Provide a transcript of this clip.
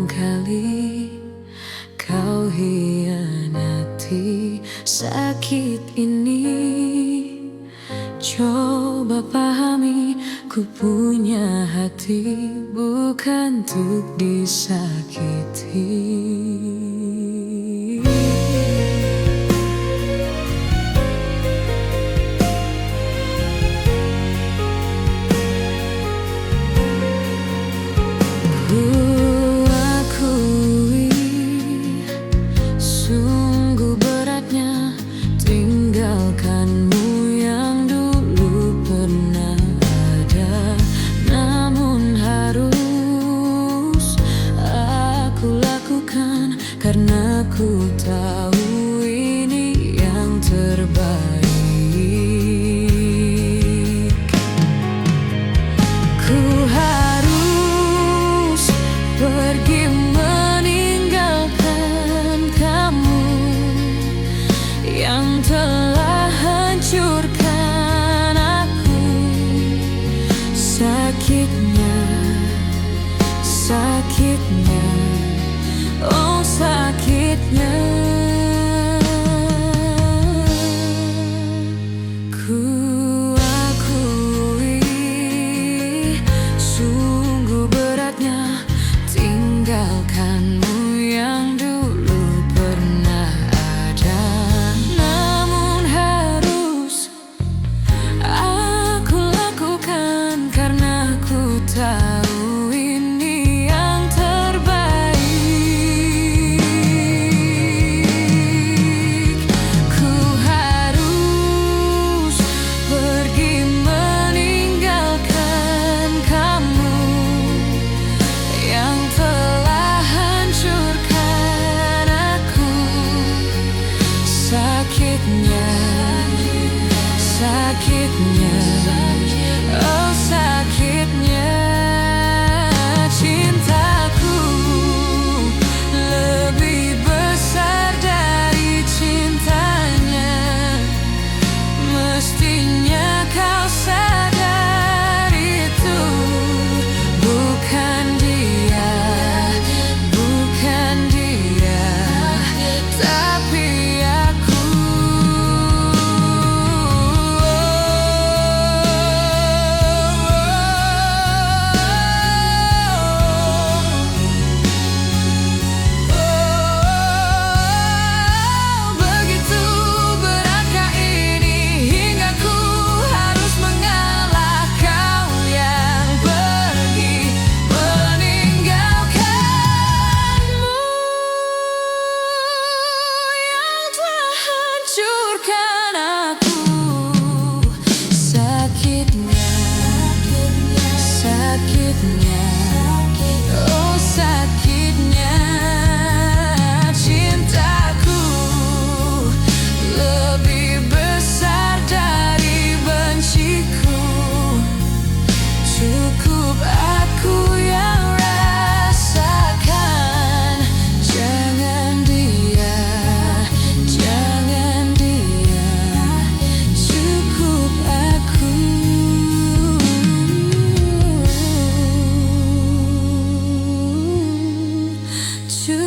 barangkali kau hianati sakit ini. Coba pahami, ku punya hati bukan untuk disakiti. Ku akui sungguh beratnya tinggalkanmu yang dulu pernah ada. Namun harus aku lakukan karena ku tahu ini yang terbaik. Ku harus pergi meninggalkan kamu yang telah hancurkan aku. Sakitnya, sakitnya, oh sakitnya. Ku akui sungguh beratnya tinggalkanmu yang dulu pernah ada. Namun harus aku lakukan karena ku tahu ini yang terbaik. Ku harus pergi meninggalkan kamu yang telah hancurkan aku. Sakitnya, sakitnya, oh sakitnya. Cintaku lebih besar dari cintanya. Mestinya kau sadar itu. Bukan dia, bukan dia, tapi aku. Begitu beratkah ini hingga ku harus mengalah kau yang pergi meninggalkanmu yang telah hancurkan aku. Sakitnya, sakitnya, oh sakitnya. Cintaku lebih besar dari benciku. Cukup aku yang rasakan. Jangan dia, jangan dia. Cukup aku. Cukup